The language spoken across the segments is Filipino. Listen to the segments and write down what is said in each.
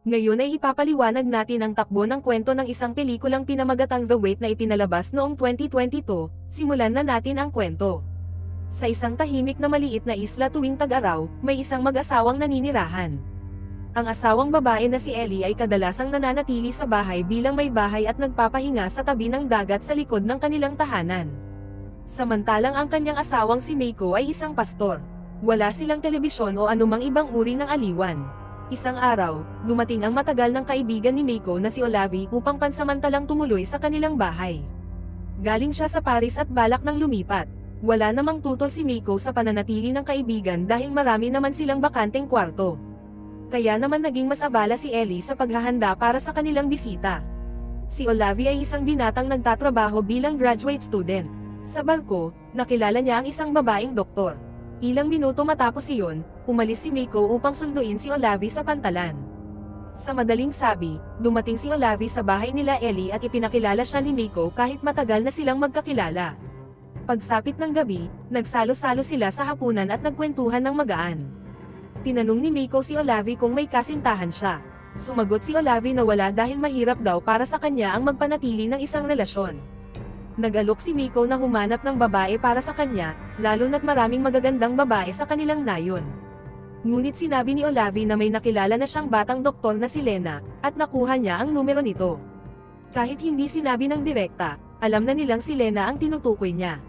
Ngayon ay ipapaliwanag natin ang takbo ng kwento ng isang pelikulang pinamagatang The Wait na ipinalabas noong 2022, simulan na natin ang kwento. Sa isang tahimik na maliit na isla tuwing tag-araw, may isang mag-asawang naninirahan. Ang asawang babae na si Ellie ay kadalasang nananatili sa bahay bilang may bahay at nagpapahinga sa tabi ng dagat sa likod ng kanilang tahanan. Samantalang ang kanyang asawang si Meiko ay isang pastor. Wala silang telebisyon o anumang ibang uri ng aliwan. Isang araw, dumating ang matagal ng kaibigan ni Meiko na si Olavi upang pansamantalang tumuloy sa kanilang bahay. Galing siya sa Paris at balak ng lumipat. Wala namang tutol si Meiko sa pananatili ng kaibigan dahil marami naman silang bakanteng kwarto. Kaya naman naging mas abala si Ellie sa paghahanda para sa kanilang bisita. Si Olavi ay isang binatang nagtatrabaho bilang graduate student. Sa barko, nakilala niya ang isang babaeng doktor. Ilang minuto matapos iyon, umalis si Meiko upang sunduin si Olavi sa pantalan. Sa madaling sabi, dumating si Olavi sa bahay nila Ellie at ipinakilala siya ni Meiko kahit matagal na silang magkakilala. Pagsapit ng gabi, nagsalo-salo sila sa hapunan at nagkwentuhan ng magaan. Tinanong ni Meiko si Olavi kung may kasintahan siya. Sumagot si Olavi na wala dahil mahirap daw para sa kanya ang magpanatili ng isang relasyon. Nag-alok si Meiko na humanap ng babae para sa kanya, lalo na't maraming magagandang babae sa kanilang nayon. Ngunit sinabi ni Olavi na may nakilala na siyang batang doktor na si Lena, at nakuha niya ang numero nito. Kahit hindi sinabi ng direkta, alam na nilang si Lena ang tinutukoy niya.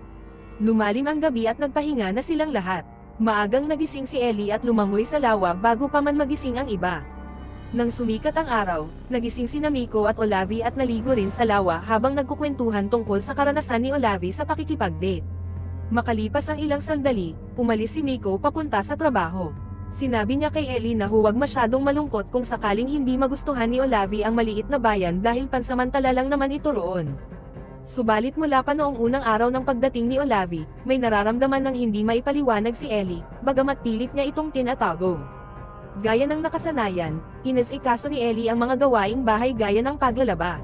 Lumalim ang gabi at nagpahinga na silang lahat. Maagang nagising si Ellie at lumangoy sa lawa bago pa man magising ang iba. Nang sumikat ang araw, nagising si Meiko at Olavi at naligo rin sa lawa habang nagkukwentuhan tungkol sa karanasan ni Olavi sa pakikipag-date. Makalipas ang ilang sandali, umalis si Meiko papunta sa trabaho. Sinabi niya kay Ellie na huwag masyadong malungkot kung sakaling hindi magustuhan ni Olavi ang maliit na bayan dahil pansamantala lang naman ito roon. Subalit mula pa noong unang araw ng pagdating ni Olavi, may nararamdaman ng hindi maipaliwanag si Ellie, bagamat pilit niya itong tinatago. Gaya ng nakasanayan, inasikaso ni Ellie ang mga gawaing bahay gaya ng paglalaba.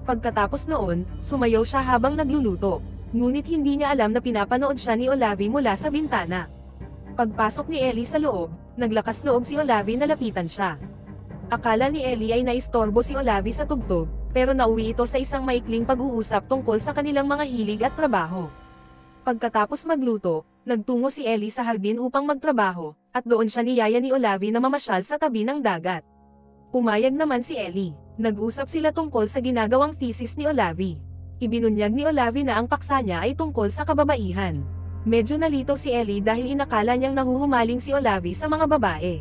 Pagkatapos noon, sumayaw siya habang nagluluto, ngunit hindi niya alam na pinapanood siya ni Olavi mula sa bintana. Pagpasok ni Ellie sa loob, naglakas loob si Olavi na lapitan siya. Akala ni Ellie ay naistorbo si Olavi sa tugtog, pero nauwi ito sa isang maikling pag-uusap tungkol sa kanilang mga hilig at trabaho. Pagkatapos magluto, nagtungo si Ellie sa hardin upang magtrabaho, at doon siya niyaya ni Olavi na mamasyal sa tabi ng dagat. Pumayag naman si Ellie. Nag-usap sila tungkol sa ginagawang thesis ni Olavi. Ibinunyag ni Olavi na ang paksa niya ay tungkol sa kababaihan. Medyo nalito si Ellie dahil inakala niyang nahuhumaling si Olavi sa mga babae.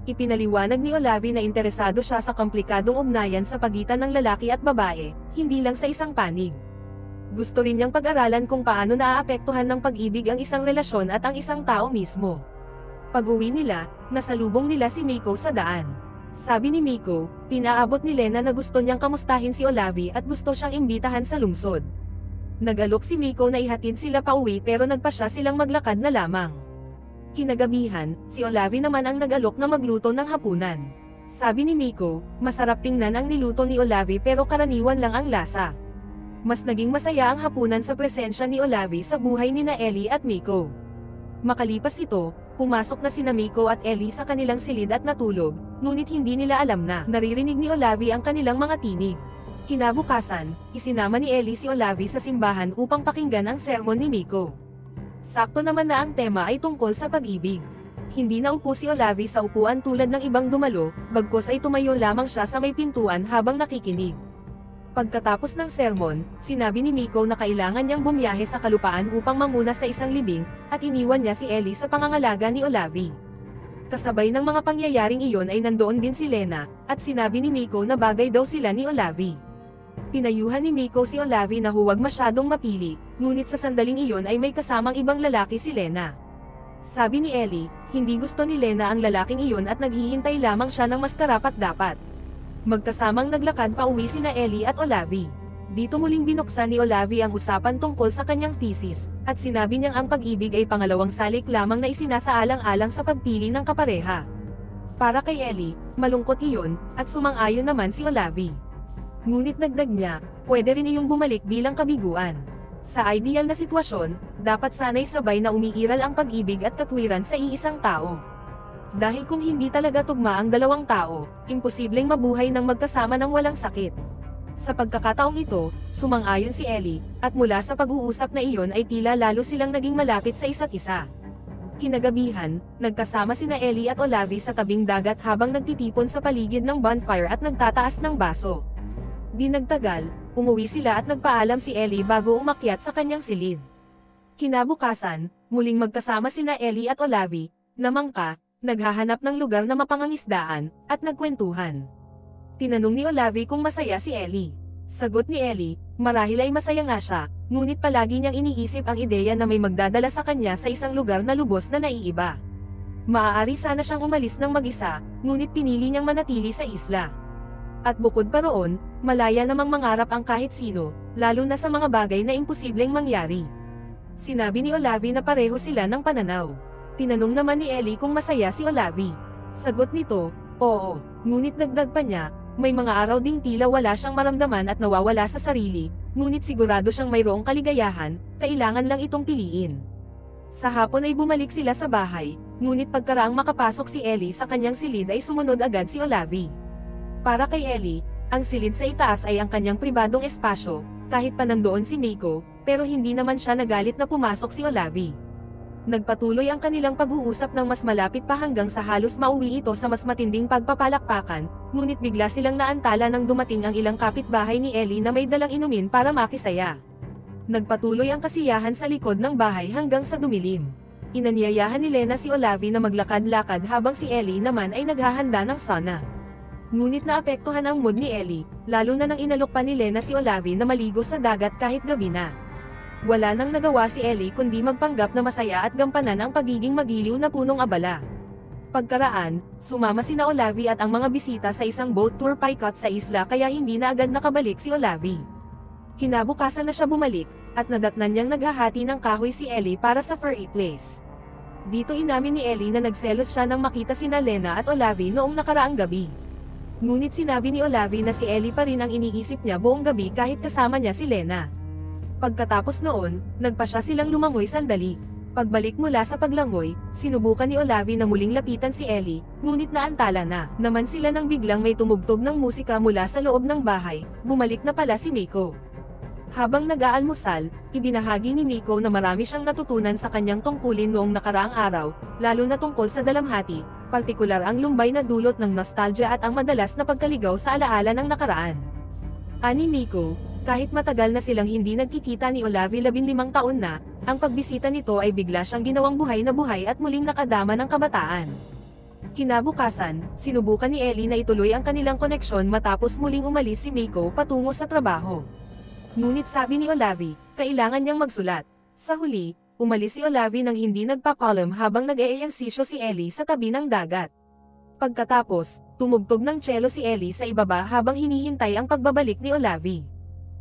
Ipinaliwanag ni Olavi na interesado siya sa komplikadong ugnayan sa pagitan ng lalaki at babae, hindi lang sa isang panig. Gusto rin niyang pag-aralan kung paano naaapektuhan ng pag-ibig ang isang relasyon at ang isang tao mismo. Pag-uwi nila, nasalubong nila si Meiko sa daan. Sabi ni Meiko, pinaabot ni Lena na gusto niyang kamustahin si Olavi at gusto siyang imbitahan sa lungsod. Nag-alok si Meiko na ihatid sila pauwi pero nagpasya silang maglakad na lamang. Kinagabihan, si Olavi naman ang nag-alok na magluto ng hapunan. Sabi ni Meiko, masarap tingnan ang niluto ni Olavi pero karaniwan lang ang lasa. Mas naging masaya ang hapunan sa presensya ni Olavi sa buhay ni Ellie at Meiko. Makalipas ito, pumasok na sina Meiko at Ellie sa kanilang silid at natulog, ngunit hindi nila alam na naririnig ni Olavi ang kanilang mga tinig. Kinabukasan, isinama ni Ellie si Olavi sa simbahan upang pakinggan ang sermon ni Meiko. Sakto naman na ang tema ay tungkol sa pag-ibig. Hindi naupo si Olavi sa upuan tulad ng ibang dumalo, bagkus ay tumayo lamang siya sa may pintuan habang nakikinig. Pagkatapos ng sermon, sinabi ni Meiko na kailangan niyang bumiyahe sa kalupaan upang manguna sa isang libing, at iniwan niya si Ellie sa pangangalaga ni Olavi. Kasabay ng mga pangyayaring iyon ay nandoon din si Lena, at sinabi ni Meiko na bagay daw sila ni Olavi. Pinayuhan ni Meiko si Olavi na huwag masyadong mapili, ngunit sa sandaling iyon ay may kasamang ibang lalaki si Lena. Sabi ni Ellie, hindi gusto ni Lena ang lalaking iyon at naghihintay lamang siya ng mas karapat-dapat. Magkasamang naglakad pa uwi sina Ellie at Olavi. Dito muling binuksan ni Olavi ang usapan tungkol sa kanyang thesis, at sinabi niyang ang pag-ibig ay pangalawang salik lamang na isinasaalang-alang sa pagpili ng kapareha. Para kay Ellie, malungkot iyon, at sumang-ayon naman si Olavi. Ngunit dagdag niya, pwede rin iyong bumalik bilang kabiguan. Sa ideal na sitwasyon, dapat sana'y sabay na umiiral ang pag-ibig at katwiran sa iisang tao. Dahil kung hindi talaga tugma ang dalawang tao, imposibleng mabuhay ng magkasama ng walang sakit. Sa pagkakataong ito, sumang-ayon si Ellie, at mula sa pag-uusap na iyon ay tila lalo silang naging malapit sa isa't isa. Kinagabihan, nagkasama sina Ellie at Olavi sa tabing dagat habang nagtitipon sa paligid ng bonfire at nagtataas ng baso. Di nagtagal, umuwi sila at nagpaalam si Ellie bago umakyat sa kanyang silid. Kinabukasan, muling magkasama sina Ellie at Olavi, namangka, naghahanap ng lugar na mapangangisdaan, at nagkwentuhan. Tinanong ni Olavi kung masaya si Ellie. Sagot ni Ellie, marahil ay masaya nga siya, ngunit palagi niyang iniisip ang ideya na may magdadala sa kanya sa isang lugar na lubos na naiiba. Maaari sana siyang umalis ng mag-isa, ngunit pinili niyang manatili sa isla. At bukod pa roon, malaya namang mangarap ang kahit sino, lalo na sa mga bagay na imposibleng mangyari. Sinabi ni Olavi na pareho sila ng pananaw. Tinanong naman ni Ellie kung masaya si Olavi. Sagot nito, oo, ngunit dagdag pa niya, may mga araw ding tila wala siyang maramdaman at nawawala sa sarili, ngunit sigurado siyang mayroong kaligayahan, kailangan lang itong piliin. Sa hapon ay bumalik sila sa bahay, ngunit pagkaraang makapasok si Ellie sa kanyang silid ay sumunod agad si Olavi. Para kay Ellie, ang silid sa itaas ay ang kanyang pribadong espasyo, kahit pa nandoon si Miko, pero hindi naman siya nagalit na pumasok si Olavi. Nagpatuloy ang kanilang pag-uusap ng mas malapit pa hanggang sa halos mauwi ito sa mas matinding pagpapalakpakan, ngunit bigla silang naantala nang dumating ang ilang kapitbahay ni Ellie na may dalang inumin para makisaya. Nagpatuloy ang kasiyahan sa likod ng bahay hanggang sa dumilim. Inanyayahan ni Lena si Olavi na maglakad-lakad habang si Ellie naman ay naghahanda ng sauna. Ngunit naapektuhan ang mood ni Ellie, lalo na nang inalok pa ni Lena si Olavi na maligo sa dagat kahit gabi na. Wala nang nagawa si Ellie kundi magpanggap na masaya at gampanan ang pagiging magiliw na punong abala. Pagkaraan, sumama sina Olavi at ang mga bisita sa isang boat tour paikot sa isla kaya hindi na agad nakabalik si Olavi. Kinabukasan na siya bumalik, at nadatnan niyang naghahati ng kahoy si Ellie para sa furry place. Dito inamin ni Ellie na nagselos siya nang makita sina Lena at Olavi noong nakaraang gabi. Ngunit sinabi ni Olavi na si Ellie pa rin ang iniisip niya buong gabi kahit kasama niya si Lena. Pagkatapos noon, nagpasya silang lumangoy sandali. Pagbalik mula sa paglangoy, sinubukan ni Olavi na muling lapitan si Ellie, ngunit naantala na naman sila nang biglang may tumugtog ng musika mula sa loob ng bahay, bumalik na pala si Miko. Habang nag-aalmusal, ibinahagi ni Miko na marami siyang natutunan sa kanyang tungkulin noong nakaraang araw, lalo na tungkol sa dalamhati, partikular ang lumbay na dulot ng nostalgia at ang madalas na pagkaligaw sa alaala ng nakaraan. Ani Miko, kahit matagal na silang hindi nagkikita ni Olavi 15 taon na, ang pagbisita nito ay bigla siyang ginawang buhay na buhay at muling nakadama ng kabataan. Kinabukasan, sinubukan ni Ellie na ituloy ang kanilang koneksyon matapos muling umalis si Miko patungo sa trabaho. Ngunit sabi ni Olavi, kailangan niyang magsulat. Sa huli, umalis si Olavi nang hindi nagpapalam habang nag-eehersisyo si Ellie sa tabi ng dagat. Pagkatapos, tumugtog ng cello si Ellie sa ibaba habang hinihintay ang pagbabalik ni Olavi.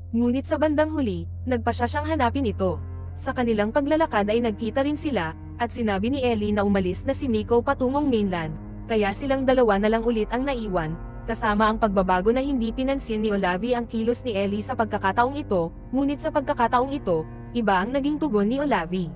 Ngunit sa bandang huli, nagpasya siyang hanapin ito. Sa kanilang paglalakad ay nagkita rin sila, at sinabi ni Ellie na umalis na si Miko patungong mainland, kaya silang dalawa na lang ulit ang naiwan, kasama ang pagbabago na hindi pinansin ni Olavi ang kilos ni Ellie sa pagkakataong ito, ngunit sa pagkakataong ito, iba ang naging tugon ni Olavi.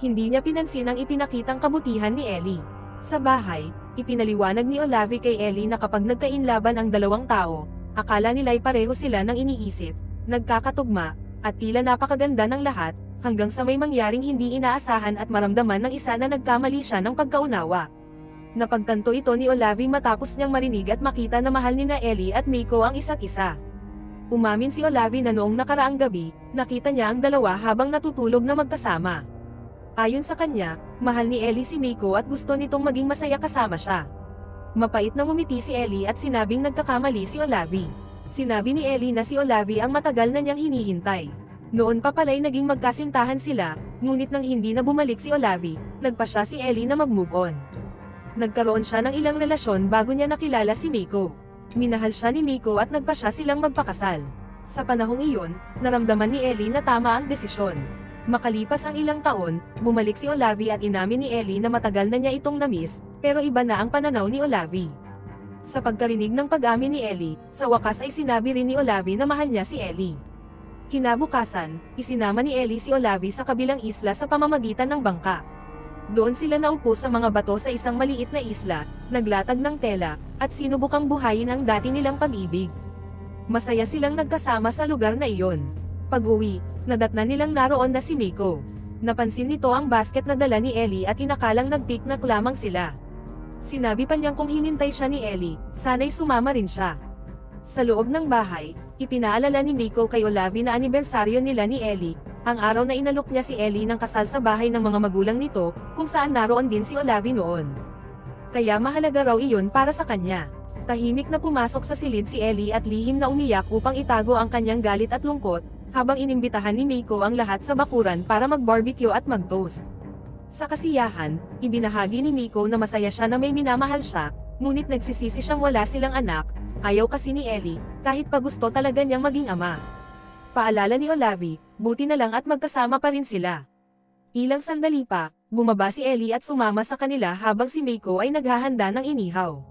Hindi niya pinansin ang ipinakitang kabutihan ni Ellie. Sa bahay, ipinaliwanag ni Olavi kay Ellie na kapag nagkainlaban ang dalawang tao, akala nila'y pareho sila ng iniisip, nagkakatugma, at tila napakaganda ng lahat, hanggang sa may mangyaring hindi inaasahan at maramdaman ng isa na nagkamali siya ng pagkaunawa. Napagtanto ito ni Olavi matapos niyang marinig at makita na mahal nina Ellie at Miko ang isa't isa. Umamin si Olavi na noong nakaraang gabi, nakita niya ang dalawa habang natutulog na magkasama. Ayon sa kanya, mahal ni Ellie si Miko at gusto nitong maging masaya kasama siya. Mapait na ngumiti si Ellie at sinabing nagkakamali si Olavi. Sinabi ni Ellie na si Olavi ang matagal na niyang hinihintay. Noon pa pala'y naging magkasintahan sila, ngunit nang hindi na bumalik si Olavi, nagpasya si Ellie na mag-move on. Nagkaroon siya ng ilang relasyon bago niya nakilala si Miko. Minahal siya ni Miko at nagpasya silang magpakasal. Sa panahong iyon, naramdaman ni Ellie na tama ang desisyon. Makalipas ang ilang taon, bumalik si Olavi at inamin ni Ellie na matagal na niya itong namiss, pero iba na ang pananaw ni Olavi. Sa pagkarinig ng pag-amin ni Ellie, sa wakas ay sinabi rin ni Olavi na mahal niya si Ellie. Kinabukasan, isinama ni Ellie si Olavi sa kabilang isla sa pamamagitan ng bangka. Doon sila naupo sa mga bato sa isang maliit na isla, naglatag ng tela, at sinubukang buhayin ang dati nilang pag-ibig. Masaya silang nagkasama sa lugar na iyon. Pag-uwi, nadatnan nilang naroon na si Miko. Napansin nito ang basket na dala ni Ellie at inakalang nag-picnic lamang sila. Sinabi pa niyang kung hinintay siya ni Ellie, sana'y sumama rin siya. Sa loob ng bahay, ipinaalala ni Miko kay Olavi na anibersaryo nila ni Ellie, ang araw na inalok niya si Ellie ng kasal sa bahay ng mga magulang nito, kung saan naroon din si Olavi noon. Kaya mahalaga raw iyon para sa kanya. Tahimik na pumasok sa silid si Ellie at lihim na umiyak upang itago ang kanyang galit at lungkot, habang inimbitahan ni Miko ang lahat sa bakuran para mag-barbecue at mag-toast. Sa kasiyahan, ibinahagi ni Miko na masaya siya na may minamahal siya, ngunit nagsisisi siyang wala silang anak, ayaw kasi ni Ellie, kahit pa gusto talaga niyang maging ama. Paalala ni Olavi, buti na lang at magkasama pa rin sila. Ilang sandali pa, bumaba si Ellie at sumama sa kanila habang si Miko ay naghahanda ng inihaw.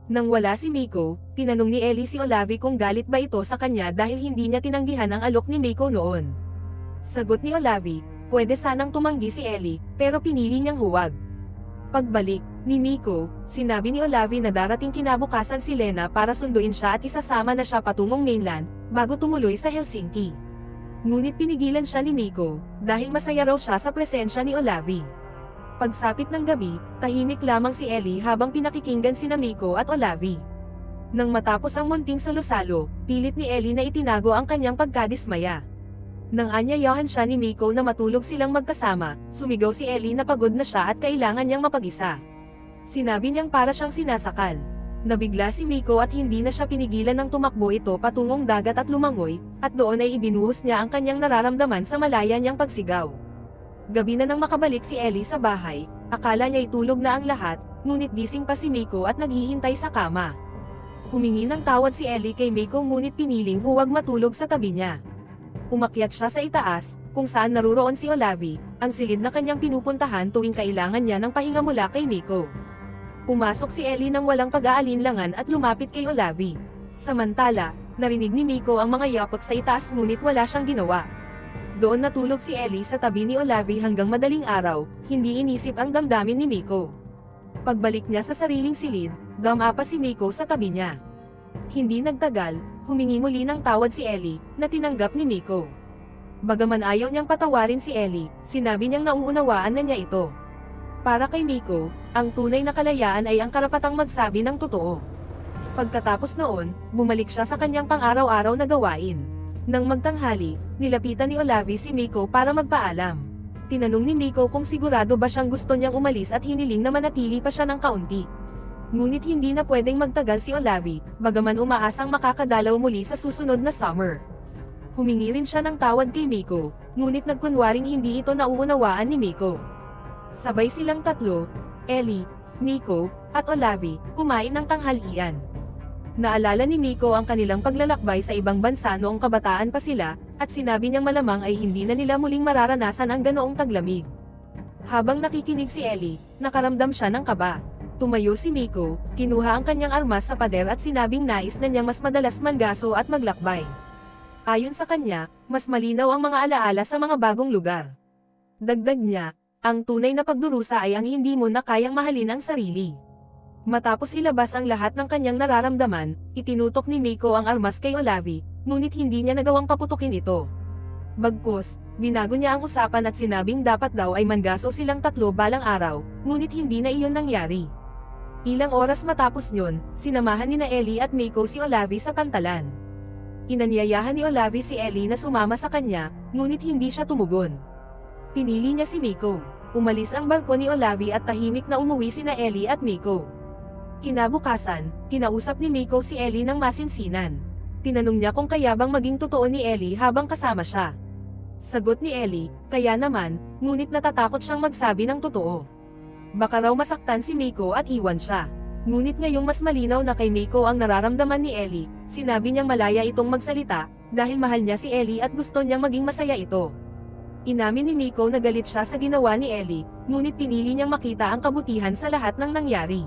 Nang wala si Miko, tinanong ni Ellie si Olavi kung galit ba ito sa kanya dahil hindi niya tinanggihan ang alok ni Miko noon. Sagot ni Olavi, pwede sanang tumanggi si Ellie, pero pinili niyang huwag. Pagbalik ni Miko, sinabi ni Olavi na darating kinabukasan si Lena para sunduin siya at isasama na siya patungong mainland, bago tumuloy sa Helsinki. Ngunit pinigilan siya ni Miko, dahil masaya raw siya sa presensya ni Olavi. Pagsapit ng gabi, tahimik lamang si Ellie habang pinakikinggan sina Miko at Olavi. Nang matapos ang munting salo-salo, pilit ni Ellie na itinago ang kanyang pagkadismaya. Nang anyayahan siya ni Miko na matulog silang magkasama, sumigaw si Ellie na pagod na siya at kailangan niyang mapag-isa. Sinabi niyang para siyang sinasakal. Nabigla si Miko at hindi na siya pinigilan ng tumakbo ito patungong dagat at lumangoy, at doon ay ibinuhos niya ang kanyang nararamdaman sa malaya niyang pagsigaw. Gabi na nang makabalik si Ellie sa bahay, akala niya itulog na ang lahat, ngunit gising pa si Miko at naghihintay sa kama. Humingi ng tawad si Ellie kay Miko ngunit piniling huwag matulog sa tabi niya. Umakyat siya sa itaas, kung saan naruroon si Olavi, ang silid na kanyang pinupuntahan tuwing kailangan niya ng pahinga mula kay Miko. Pumasok si Ellie nang walang pag-aalinlangan at lumapit kay Olavi. Samantala, narinig ni Miko ang mga yapot sa itaas ngunit wala siyang ginawa. Doon natulog si Ellie sa tabi ni Olavi hanggang madaling araw, hindi inisip ang damdamin ni Miko. Pagbalik niya sa sariling silid, dama pa si Miko sa tabi niya. Hindi nagtagal, humingi muli ng tawad si Ellie, na tinanggap ni Miko. Bagaman ayaw niyang patawarin si Ellie, sinabi niyang nauunawaan na niya ito. Para kay Miko, ang tunay na kalayaan ay ang karapatang magsabi ng totoo. Pagkatapos noon, bumalik siya sa kanyang pang-araw-araw na gawain. Nang magtanghali, nilapitan ni Olavi si Miko para magpaalam. Tinanong ni Miko kung sigurado ba siyang gusto niyang umalis at hiniling na manatili pa siya ng kaunti. Ngunit hindi na pwedeng magtagal si Olavi, bagaman umaasang makakadalaw muli sa susunod na summer. Humingi rin siya ng tawad kay Miko, ngunit nagkunwaring hindi ito nauunawaan ni Miko. Sabay silang tatlo, Ellie, Miko, at Olavi, kumain ng tanghalian. Naalala ni Miko ang kanilang paglalakbay sa ibang bansa noong kabataan pa sila, at sinabi niyang malamang ay hindi na nila muling mararanasan ang ganoong taglamig. Habang nakikinig si Ellie, nakaramdam siya ng kaba. Tumayo si Miko, kinuha ang kanyang armas sa pader at sinabing nais na niyang mas madalas manggaso at maglakbay. Ayon sa kanya, mas malinaw ang mga alaala sa mga bagong lugar. Dagdag niya, ang tunay na pagdurusa ay ang hindi mo na kayang mahalin ang sarili. Matapos ilabas ang lahat ng kanyang nararamdaman, itinutok ni Miko ang armas kay Olavi, ngunit hindi niya nagawang paputukin ito. Bagkus, binago niya ang usapan at sinabing dapat daw ay manggaso silang tatlo balang araw, ngunit hindi na iyon nangyari. Ilang oras matapos yun, sinamahan ni Ellie at Miko si Olavi sa pantalan. Inanyayahan ni Olavi si Ellie na sumama sa kanya, ngunit hindi siya tumugon. Pinili niya si Miko. Umalis ang barko ni Olavi at tahimik na umuwi sina Ellie at Miko. Kinabukasan, kinausap ni Miko si Ellie ng masinsinan. Tinanong niya kung kaya bang maging totoo ni Ellie habang kasama siya. Sagot ni Ellie, kaya naman, ngunit natatakot siyang magsabi ng totoo. Baka raw masaktan si Miko at iwan siya. Ngunit ngayong mas malinaw na kay Miko ang nararamdaman ni Ellie, sinabi niyang malaya itong magsalita, dahil mahal niya si Ellie at gusto niyang maging masaya ito. Inamin ni Miko na galit siya sa ginawa ni Ellie, ngunit pinili niyang makita ang kabutihan sa lahat ng nangyari.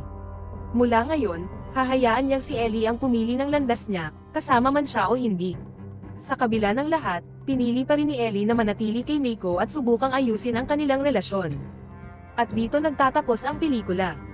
Mula ngayon, hahayaan niyang si Ellie ang pumili ng landas niya, kasama man siya o hindi. Sa kabila ng lahat, pinili pa rin ni Ellie na manatili kay Miko at subukang ayusin ang kanilang relasyon. At dito nagtatapos ang pelikula.